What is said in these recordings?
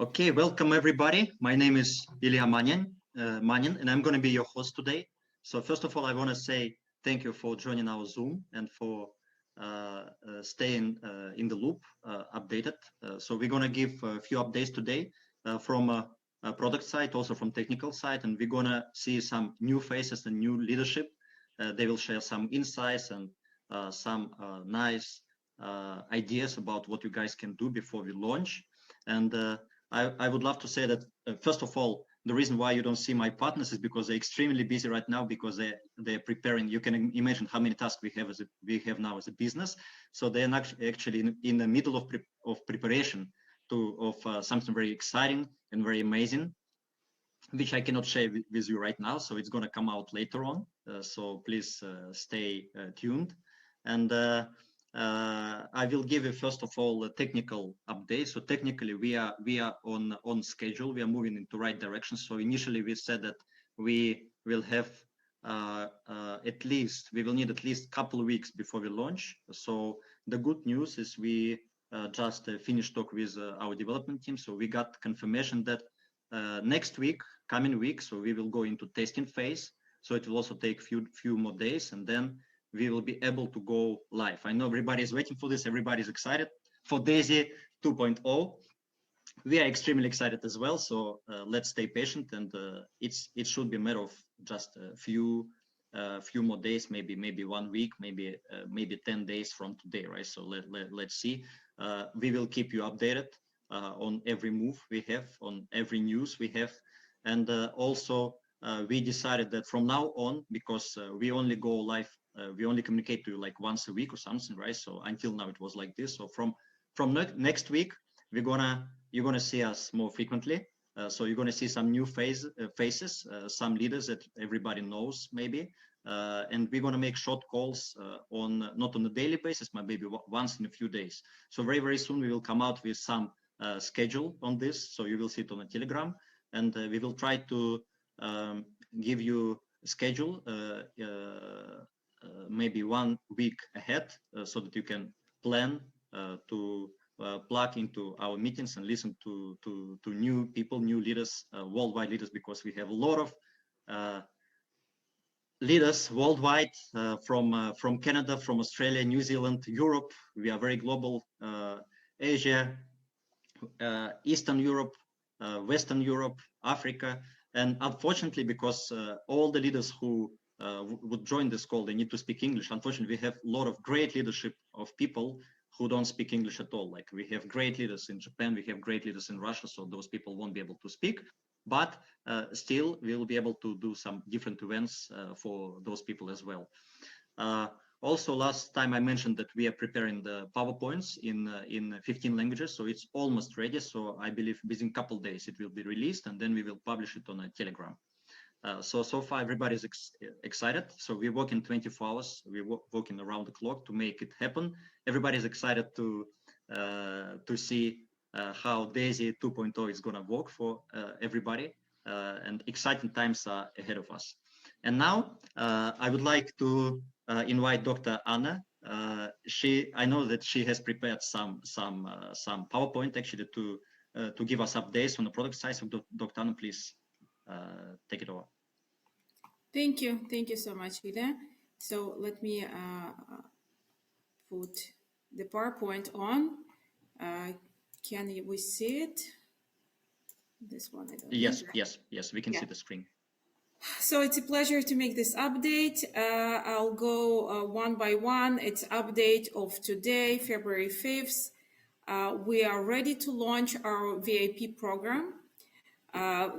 Okay, welcome everybody. My name is Ilya Manyan, and I'm going to be your host today. So first of all, I want to say thank you for joining our Zoom and for staying in the loop, updated. So we're going to give a few updates today from a product side, also from technical side, and we're going to see some new faces and new leadership. They will share some insights and some nice ideas about what you guys can do before we launch. And I would love to say that, first of all, the reason why you don't see my partners is because they're extremely busy right now because they're preparing. You can imagine how many tasks we have now as a business. So they're actually in the middle of preparation of something very exciting and very amazing, which I cannot share with you right now. So it's going to come out later on. So please stay tuned. And I will give you first of all a technical update. So technically we are on schedule. We are moving into the right direction. So initially we said that we will have we will need at least a couple of weeks before we launch. So the good news is we just finished talk with our development team. So we got confirmation that next week, coming week, so we will go into testing phase. So it will also take few more days, and then we will be able to go live. I know everybody is waiting for this. Everybody is excited for DAISY 2.0. We are extremely excited as well. So let's stay patient, and it should be a matter of just a few more days, maybe 1 week, maybe 10 days from today, right? So let's see. We will keep you updated on every move we have, on every news we have, and also we decided that from now on, because we only go live, we only communicate to you like once a week or something, right? So until now it was like this. So from next week, you're gonna see us more frequently. So you're gonna see some new faces, some leaders that everybody knows maybe, and we're gonna make short calls not on a daily basis, but maybe once in a few days. So very soon we will come out with some schedule on this. So you will see it on a Telegram, and we will try to give you a schedule maybe 1 week ahead, so that you can plan to plug into our meetings and listen to new people, new leaders, worldwide leaders, because we have a lot of leaders worldwide, from Canada, from Australia, New Zealand, Europe. We are very global. Asia, Eastern Europe, Western Europe, Africa, and unfortunately, because all the leaders who would join this call, they need to speak English. Unfortunately, we have a lot of great leadership of people who don't speak English at all. Like we have great leaders in Japan, we have great leaders in Russia, so those people won't be able to speak, but still we will be able to do some different events for those people as well. Also, last time I mentioned that we are preparing the PowerPoints in 15 languages, so it's almost ready. So I believe within a couple of days it will be released, and then we will publish it on a Telegram. So far everybody is excited. So we're working 24 hours. We're working around the clock to make it happen. Everybody is excited to see how DAISY 2.0 is going to work for everybody, and exciting times are ahead of us. And now I would like to invite Dr. Anna. I know that she has prepared some PowerPoint actually to give us updates on the product side. So Dr. Anna, please take it over. Thank you so much, Ilya. So let me put the PowerPoint on. Can we see it? This one, I don't know. Yes, we can see the screen. So it's a pleasure to make this update. I'll go one by one. It's update of today, February 5th. We are ready to launch our VIP program.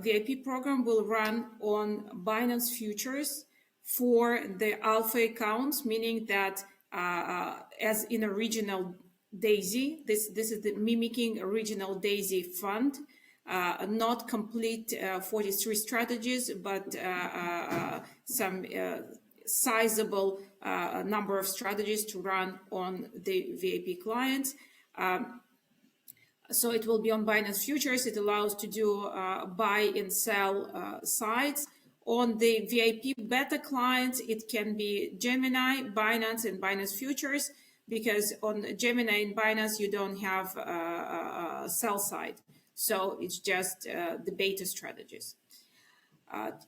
VIP program will run on Binance futures for the alpha accounts, meaning that as in a regional DAISY, this is the mimicking original DAISY fund. Not complete 43 strategies, but some sizable number of strategies to run on the VIP clients. So it will be on Binance futures. It allows to do buy and sell sides. On the VIP beta clients, it can be Gemini, Binance, and Binance futures, because on Gemini and Binance, you don't have sell side. So it's just the beta strategies.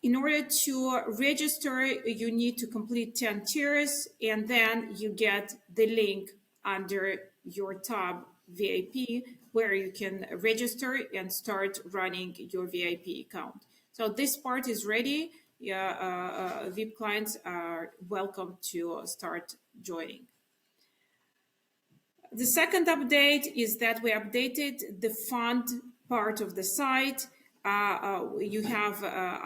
In order to register, you need to complete 10 tiers, and then you get the link under your tab VIP, where you can register and start running your VIP account. So this part is ready. VIP clients are welcome to start joining. The second update is that we updated the fund part of the site. You have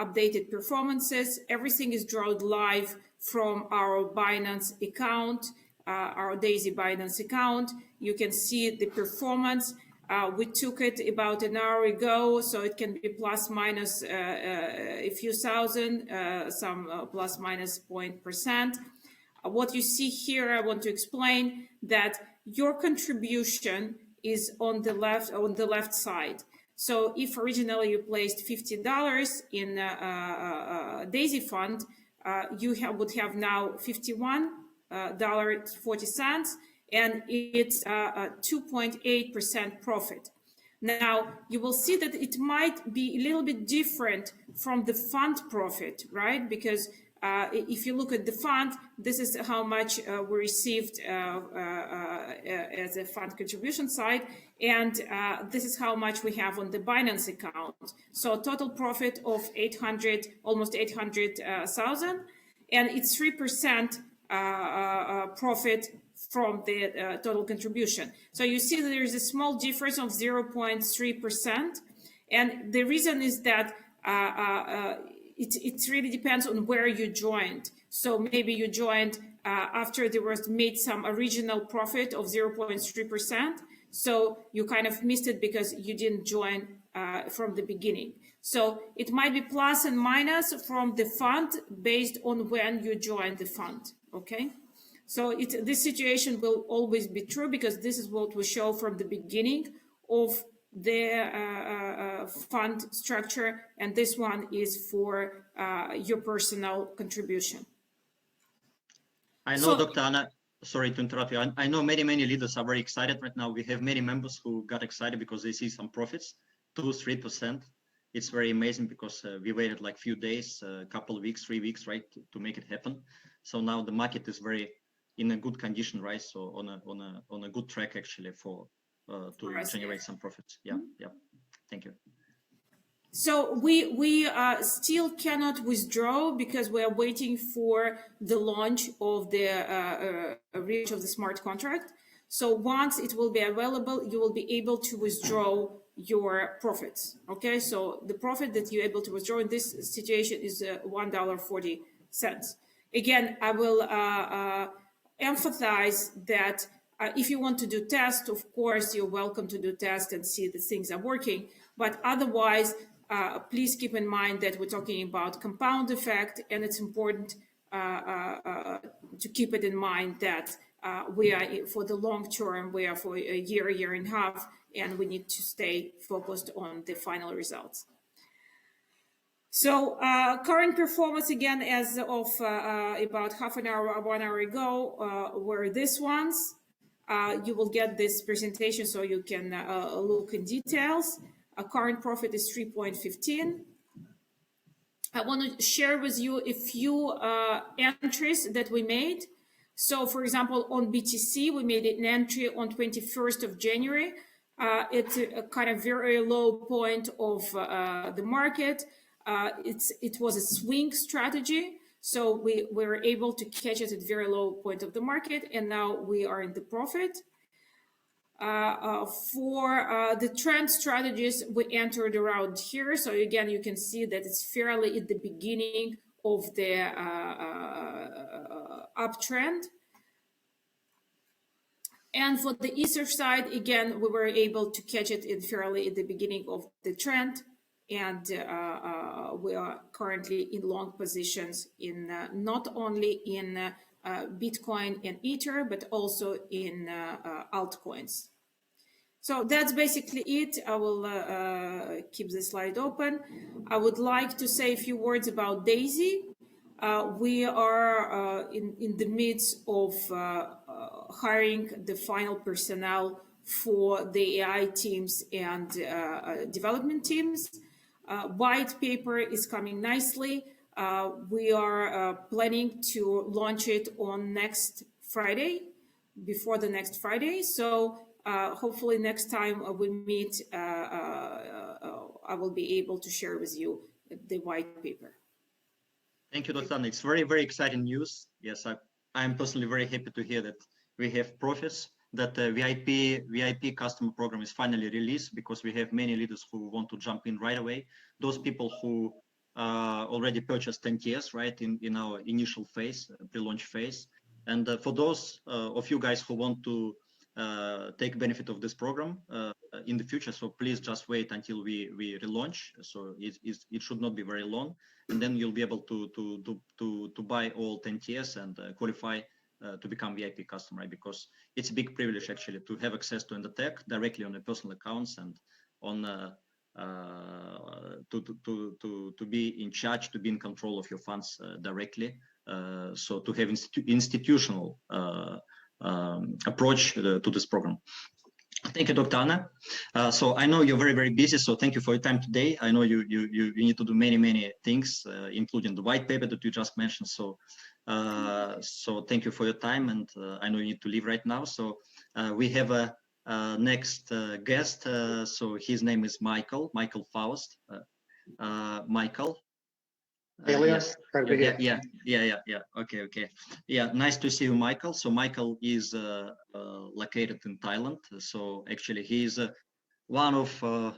updated performances. Everything is drawn live from our Binance account, our D.AI.SY Binance account. You can see the performance. We took it about an hour ago, so it can be plus minus a few thousand, some plus minus 0.%. What you see here, I want to explain that your contribution is on the left side. So if originally you placed $50 in D.AI.SY fund, you would have now $51.40, and it's a 2.8% profit. Now, you will see that it might be a little bit different from the fund profit, right? Because if you look at the fund, this is how much we received as a fund contribution side, and this is how much we have on the Binance account. So total profit of almost 800,000, and it's 3% profit from the total contribution. So you see that there is a small difference of 0.3%, and the reason is that it really depends on where you joined. So maybe you joined after there was made some original profit of 0.3%. So you kind of missed it because you didn't join from the beginning. So it might be plus and minus from the fund based on when you joined the fund, okay? So this situation will always be true because this is what we show from the beginning of the fund structure, and this one is for your personal contribution. I know, Dr. Anna, sorry to interrupt you. I know many leaders are very excited right now. We have many members who got excited because they see some profits, 2-3%. It's very amazing because we waited like few days, a couple of weeks, 3 weeks, right, to make it happen. So now the market is very in a good condition, right? So on a good track actually for to generate some profits. Yeah, yeah. Thank you. So we still cannot withdraw because we are waiting for the launch of the reach of the smart contract. So once it will be available, you will be able to withdraw your profits. Okay, so the profit that you're able to withdraw in this situation is $1.40. Again, I will emphasize that if you want to do tests, of course, you're welcome to do tests and see that things are working. But otherwise, please keep in mind that we're talking about compound effect, and it's important to keep it in mind that we are for the long term, we are for a year and a half, and we need to stay focused on the final results. So current performance, again, as of about half an hour, 1 hour ago, were these ones. You will get this presentation so you can look in details. Current profit is 3.15. I want to share with you a few entries that we made. So, for example, on BTC, we made an entry on 21st of January. It's a kind of very low point of the market. It was a swing strategy. So we were able to catch it at very low point of the market, and now we are in the profit. For the trend strategies, we entered around here. So again, you can see that it's fairly at the beginning of the uptrend. And for the Ether side, again, we were able to catch it fairly at the beginning of the trend. And we are currently in long positions in not only in Bitcoin and Ether, but also in altcoins. So that's basically it. I will keep the slide open. I would like to say a few words about D.AI.SY. We are in the midst of hiring the final personnel for the AI teams and development teams. White paper is coming nicely. We are planning to launch it on next Friday, before the next Friday. So hopefully next time we meet, I will be able to share with you the white paper. Thank you, Dr. Anna. It's very, very exciting news. Yes, I'm personally very happy to hear that we have profits, that the VIP customer program is finally released, because we have many leaders who want to jump in right away. Those people who already purchased 10 tiers, right, in our initial phase, pre-launch phase. And for those of you guys who want to take benefit of this program in the future, so please just wait until we relaunch. So it should not be very long, and then you'll be able to buy all 10 tiers and qualify to become VIP customer, because it's a big privilege actually to have access to Endotech directly on the personal accounts, and on to be in charge, to be in control of your funds directly. So to have institutional approach to this program. Thank you, Dr. Anna. So I know you're very, very busy, so thank you for your time today. I know you need to do many things, including the white paper that you just mentioned. So so thank you for your time, and I know you need to leave right now. So we have a next guest. So his name is Michael Faust. Michael. Yes. Yeah. Okay. Yeah, nice to see you, Michael. So Michael is located in Thailand. So actually, he's one of I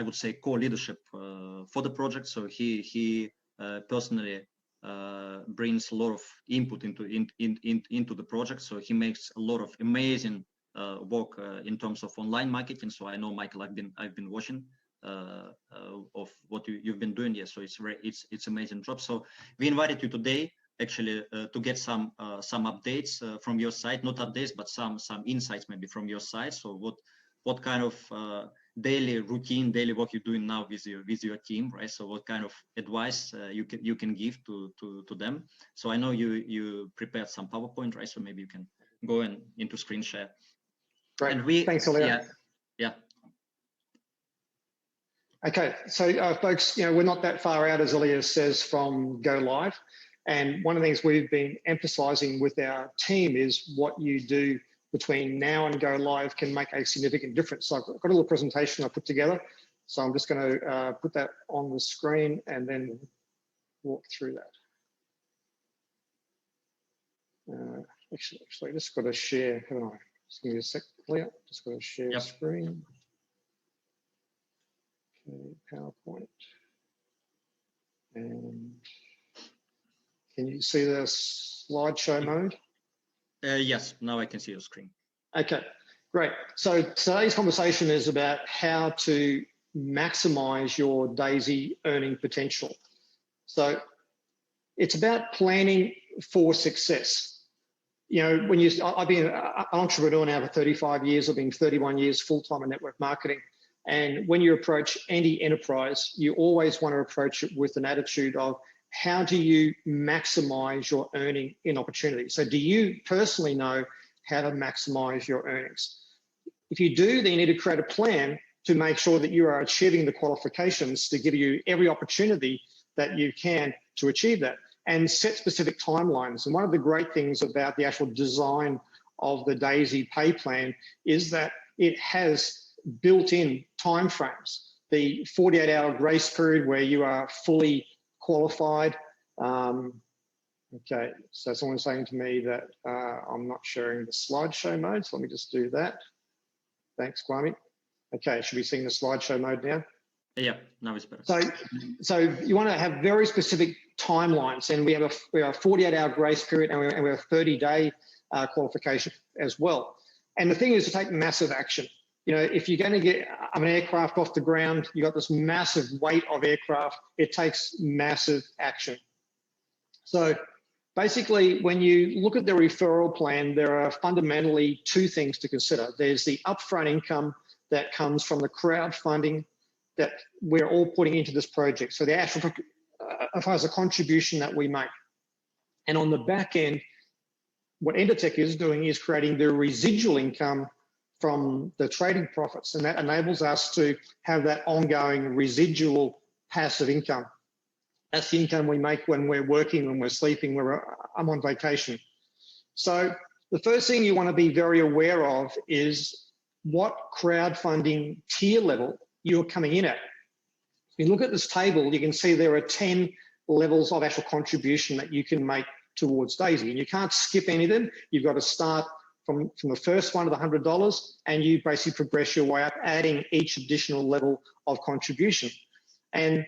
would say core leadership for the project. So he personally brings a lot of input into the project. So he makes a lot of amazing work in terms of online marketing. So I know, Michael, I've been watching of what you've been doing. Yes, so it's amazing job. So we invited you today actually to get some updates from your side, not updates, but some insights maybe from your side. So what kind of daily work you're doing now with your team, right? So what kind of advice you can give to them? So I know you prepared some PowerPoint, right? So maybe you can go into screen share. Great. And thanks, Ilya. Yeah. Okay, so folks, we're not that far out, as Ilya says, from go live. And one of the things we've been emphasizing with our team is what you do between now and go live can make a significant difference. So I've got a little presentation I put together. So I'm just going to put that on the screen and then walk through that. Actually, I just got to share, haven't I? Just give me a sec, Ilya. Just got to share screen. PowerPoint. And can you see the slideshow mode? Yes, now I can see your screen. Okay, great. So today's conversation is about how to maximize your DAISY earning potential. So it's about planning for success. I've been an entrepreneur now for 35 years. I've been 31 years full-time in network marketing. And when you approach any enterprise, you always want to approach it with an attitude of how do you maximize your earning in opportunity? So do you personally know how to maximize your earnings? If you do, then you need to create a plan to make sure that you are achieving the qualifications to give you every opportunity that you can to achieve that, and set specific timelines. And one of the great things about the actual design of the DAISY pay plan is that it has built-in timeframes. The 48-hour grace period where you are fully qualified. Okay, so someone's saying to me that I'm not sharing the slideshow mode, so let me just do that. Thanks, Kwame. Okay, should we see the slideshow mode now? Yeah, now it's better. So you want to have very specific timelines, and we have a 48-hour grace period, and we have a 30-day qualification as well. And the thing is to take massive action. If you're going to get an aircraft off the ground, you've got this massive weight of aircraft, it takes massive action. So basically, when you look at the referral plan, there are fundamentally two things to consider. There's the upfront income that comes from the crowdfunding that we're all putting into this project. So the actual, as far as the contribution that we make. And on the back end, what Endotech is doing is creating the residual income from the trading profits, and that enables us to have that ongoing residual passive income. That's the income we make when we're working, when we're sleeping, when I'm on vacation. So the first thing you want to be very aware of is what crowdfunding tier level you're coming in at. If you look at this table, you can see there are 10 levels of actual contribution that you can make towards DAISY, and you can't skip any of them. You've got to start from the first one of the $100, and you basically progress your way up, adding each additional level of contribution. And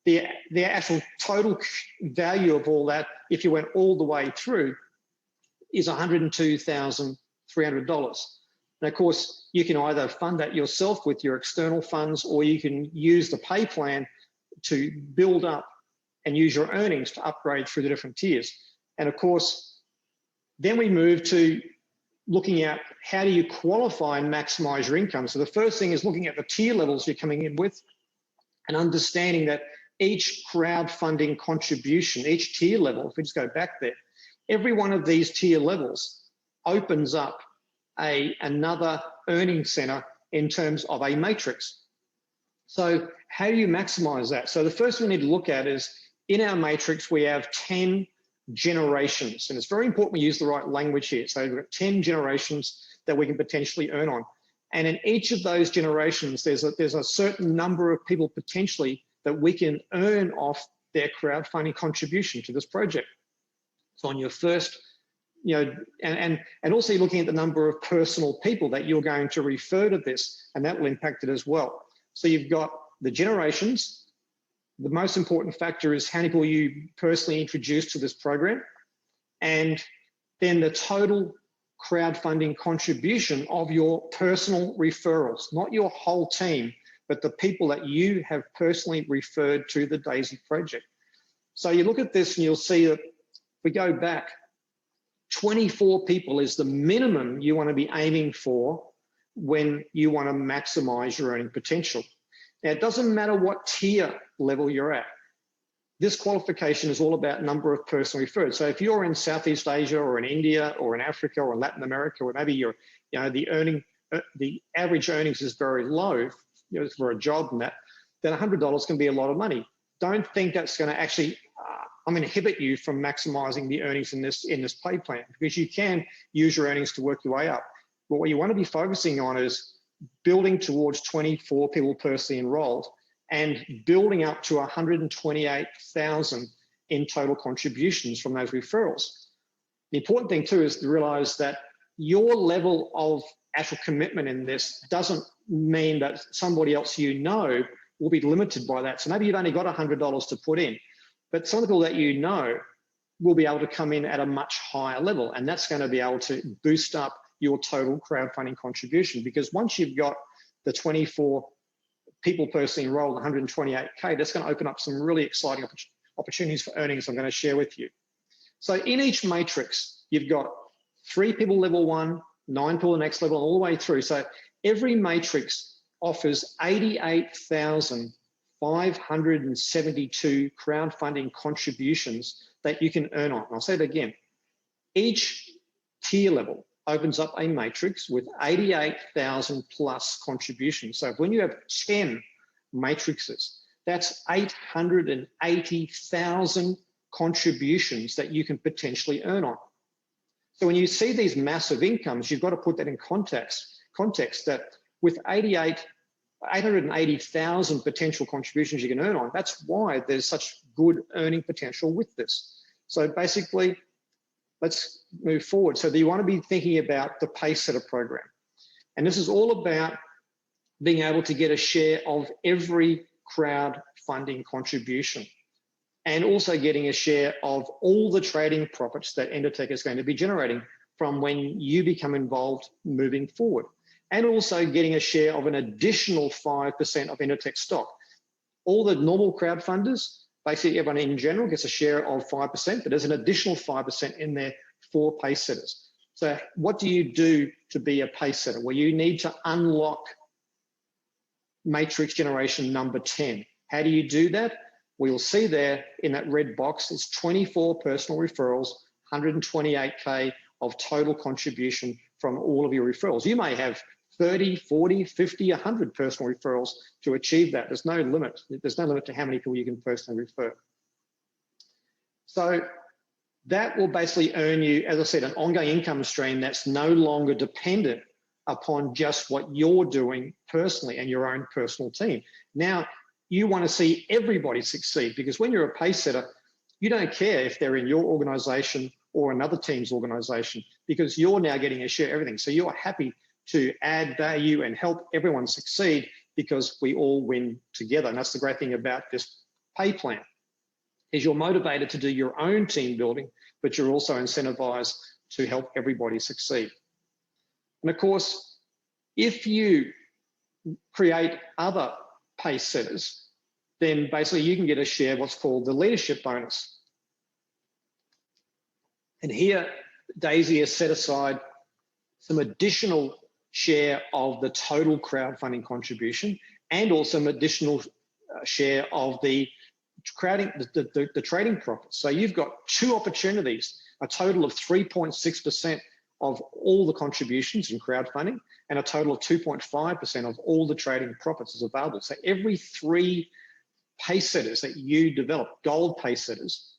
the actual total value of all that, if you went all the way through, is $102,300. And of course, you can either fund that yourself with your external funds, or you can use the pay plan to build up and use your earnings to upgrade through the different tiers. And of course, then we move to looking at how do you qualify and maximize your income. So the first thing is looking at the tier levels you're coming in with and understanding that each crowdfunding contribution, each tier level, if we just go back there, every one of these tier levels opens up another earning center in terms of a matrix. So how do you maximize that? So the first thing we need to look at is, in our matrix, we have 10 generations, and it's very important we use the right language here. So we've got 10 generations that we can potentially earn on. And in each of those generations, there's a certain number of people potentially that we can earn off their crowdfunding contribution to this project. So on your first, and also you're looking at the number of personal people that you're going to refer to this, and that will impact it as well. So you've got the generations. The most important factor is how many people you personally introduce to this program, and then the total crowdfunding contribution of your personal referrals, not your whole team, but the people that you have personally referred to the DAISY project. So you look at this and you'll see that if we go back, 24 people is the minimum you want to be aiming for when you want to maximize your earning potential. Now, it doesn't matter what tier level you're at. This qualification is all about number of personal referred. So if you're in Southeast Asia or in India or in Africa or in Latin America, or maybe you're, the average earnings is very low, for a job and that, then $100 can be a lot of money. Don't think that's going to actually inhibit you from maximizing the earnings in this pay plan, because you can use your earnings to work your way up. But what you want to be focusing on is building towards 24 people personally enrolled and building up to 128,000 in total contributions from those referrals. The important thing too is to realize that your level of actual commitment in this doesn't mean that somebody else will be limited by that. So maybe you've only got $100 to put in, but some of the people that will be able to come in at a much higher level, and that's going to be able to boost up your total crowdfunding contribution, because once you've got the 24 people personally enrolled, 128K, that's going to open up some really exciting opportunities for earnings I'm going to share with you. So in each matrix, you've got 3 people level 1, 9 people the next level, all the way through. So every matrix offers 88,572 crowdfunding contributions that you can earn on. And I'll say it again. Each tier level opens up a matrix with 88,000 plus contributions. So when you have 10 matrices, that's 880,000 contributions that you can potentially earn on. So when you see these massive incomes, you've got to put that in context that with 880,000 potential contributions you can earn on, that's why there's such good earning potential with this. So basically, let's move forward. So you want to be thinking about the Pacesetter program. And this is all about being able to get a share of every crowdfunding contribution, and also getting a share of all the trading profits that Endotech is going to be generating from when you become involved moving forward. And also getting a share of an additional 5% of Endotech stock. All the normal crowdfunders, basically everyone in general gets a share of 5%, but there's an additional 5% in there for Pacesetters. So what do you do to be a Pacesetter? Well, you need to unlock matrix generation number 10. How do you do that? We'll see there in that red box, it's 24 personal referrals, 128K of total contribution from all of your referrals. You may have 30, 40, 50, 100 personal referrals to achieve that. There's no limit. There's no limit to how many people you can personally refer. So that will basically earn you, as I said, an ongoing income stream that's no longer dependent upon just what you're doing personally and your own personal team. Now, you want to see everybody succeed, because when you're a pace setter, you don't care if they're in your organization or another team's organization, because you're now getting a share of everything. So you're happy to add value and help everyone succeed, because we all win together. And that's the great thing about this pay plan, is you're motivated to do your own team building, but you're also incentivized to help everybody succeed. And of course, if you create other pace setters, then basically you can get a share of what's called the leadership bonus. And here, D.AI.SY has set aside some additional share of the total crowdfunding contribution, and also an additional share of the trading profits. So you've got two opportunities, a total of 3.6% of all the contributions in crowdfunding, and a total of 2.5% of all the trading profits is available. So every 3 pace setters that you develop, gold pace setters,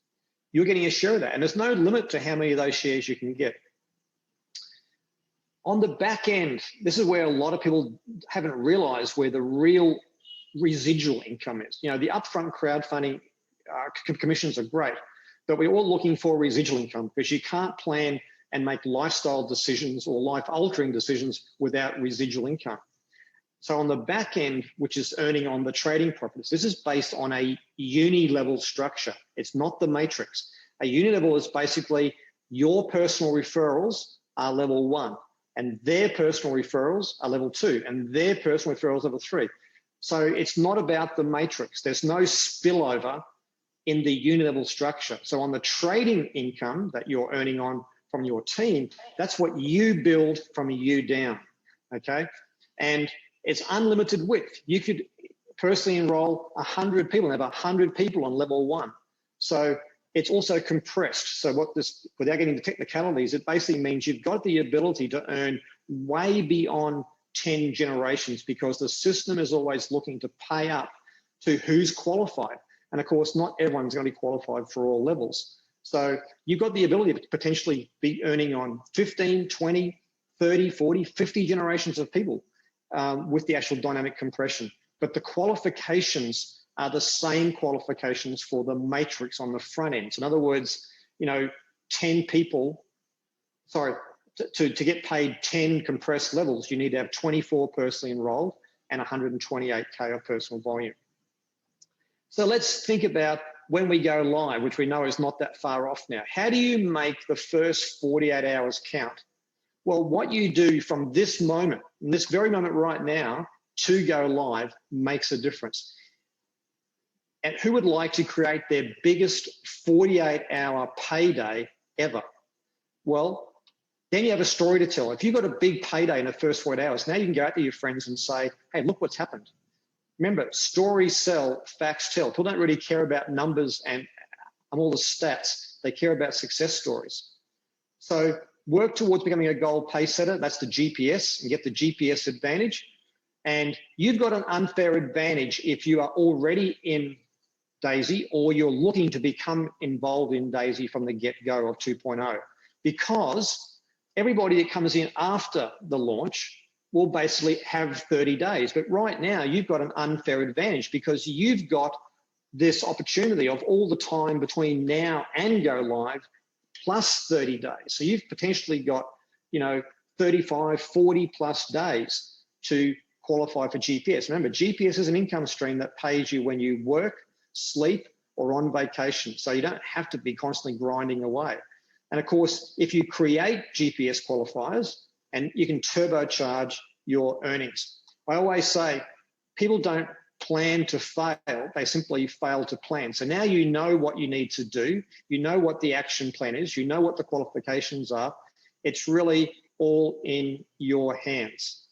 you're getting a share of that. And there's no limit to how many of those shares you can get. On the back end, this is where a lot of people haven't realized where the real residual income is. You know, the upfront crowdfunding commissions are great, but we're all looking for residual income, because you can't plan and make lifestyle decisions or life-altering decisions without residual income. So on the back end, which is earning on the trading profits, this is based on a uni-level structure. It's not the matrix. A uni-level is basically your personal referrals are level 1, and their personal referrals are level 2, and their personal referrals level 3. So it's not about the matrix. There's no spillover in the uni-level structure. So on the trading income that you're earning on from your team, that's what you build from you down, okay? And it's unlimited width. You could personally enroll 100 people and have 100 people on level 1. So it's also compressed. So what this, without getting into technicalities, it basically means you've got the ability to earn way beyond 10 generations, because the system is always looking to pay up to who's qualified. And of course, not everyone's going to be qualified for all levels. So you've got the ability to potentially be earning on 15, 20, 30, 40, 50 generations of people with the actual dynamic compression. But the qualifications are the same qualifications for the matrix on the front end. So in other words, you know, 10 people, sorry, to get paid 10 compressed levels, you need to have 24 personally enrolled and 128K of personal volume. So let's think about when we go live, which we know is not that far off now. How do you make the first 48 hours count? Well, what you do from this moment, this very moment right now, to go live makes a difference. And who would like to create their biggest 48-hour payday ever? Well, then you have a story to tell. If you've got a big payday in the first 48 hours, now you can go out to your friends and say, hey, look what's happened. Remember, stories sell, facts tell. People don't really care about numbers and all the stats. They care about success stories. So work towards becoming a gold pace setter. That's the GPS, and get the GPS advantage. And you've got an unfair advantage if you are already in D.AI.SY or you're looking to become involved in D.AI.SY from the get-go of 2.0, because everybody that comes in after the launch will basically have 30 days. But right now, you've got an unfair advantage, because you've got this opportunity of all the time between now and go live, plus 30 days. So you've potentially got, you know, 35, 40 plus days to qualify for GPS. Remember, GPS is an income stream that pays you when you work, sleep, or on vacation. So you don't have to be constantly grinding away. And of course, if you create GPS qualifiers, and you can turbocharge your earnings. I always say people don't plan to fail, they simply fail to plan. So now you know what you need to do, you know what the action plan is, you know what the qualifications are. It's really all in your hands.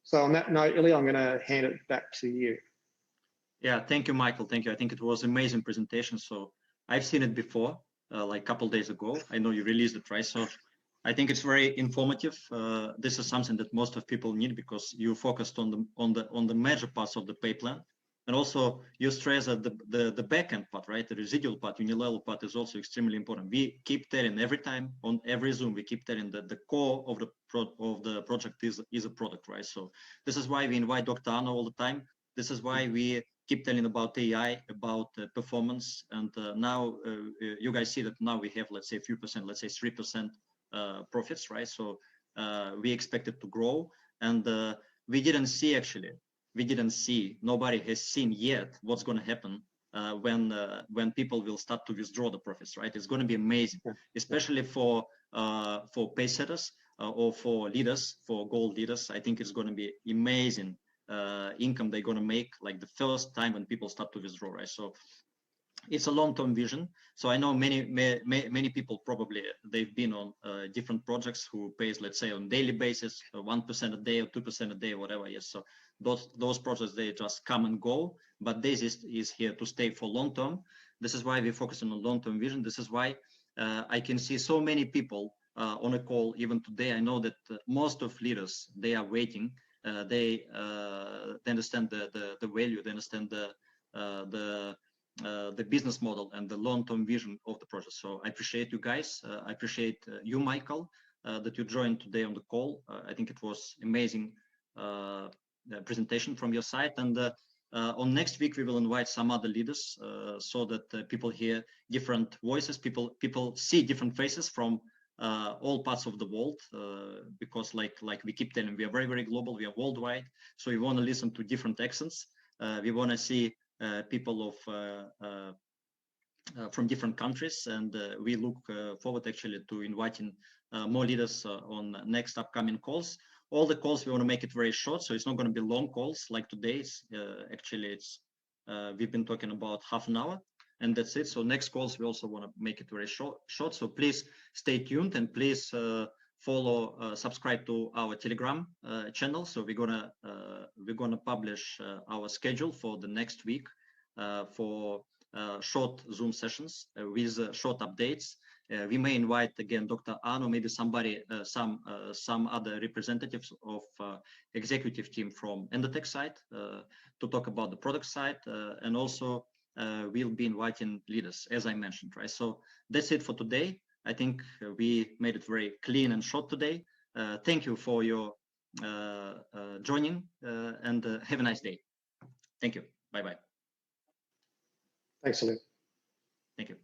So on that note, Ilya, I'm going to hand it back to you. Yeah, thank you, Michael. Thank you. I think it was an amazing presentation. So I've seen it before, like a couple of days ago. I know you released it, right? So I think it's very informative. This is something that most of people need because you focused on the major parts of the pay plan, and also you stress that the back end part, right? The residual part, unilevel part is also extremely important. We keep telling every time on every Zoom, we keep telling that the core of the project is a product, right? So this is why we invite Dr. Anna all the time. This is why we keep telling about AI, about performance, and now you guys see that now we have, let's say, a few percent, let's say 3%. Profits, right? So we expect it to grow, and we didn't see, nobody has seen yet what's going to happen when people will start to withdraw the profits, right? It's going to be amazing, especially for pay setters or for leaders, for gold leaders. I think it's going to be amazing income they're going to make, like the first time when people start to withdraw, right? So it's a long-term vision. So I know many people probably they've been on different projects who pays, let's say, on daily basis, 1% a day or 2% a day, whatever. Yes. So those projects, they just come and go, but this is here to stay for long term. This is why we focus on a long-term vision. This is why I can see so many people on a call even today. I know that most of leaders, they are waiting. They understand the value. They understand the business model and the long-term vision of the project. So I appreciate you guys. I appreciate you, Michael, that you joined today on the call. I think it was amazing presentation from your side. And on next week, we will invite some other leaders so that people hear different voices. People see different faces from all parts of the world, because like we keep telling, we are very, very global. We are worldwide. So we want to listen to different accents. We want to see people from different countries, and we look forward actually to inviting more leaders on next upcoming calls. All the calls, we want to make it very short, so it's not going to be long calls like today's. Actually, it's we've been talking about half an hour, and that's it. So next calls, we also want to make it very short. So please stay tuned, and please follow, subscribe to our Telegram channel. So we're gonna publish our schedule for the next week for short Zoom sessions with short updates. We may invite again Dr. Ano, maybe somebody, some other representatives of executive team from Endotech side to talk about the product side, and also we'll be inviting leaders, as I mentioned, right? So that's it for today. I think we made it very clean and short today. Thank you for your joining, and have a nice day. Thank you. Bye-bye. Thanks, Salim. Thank you.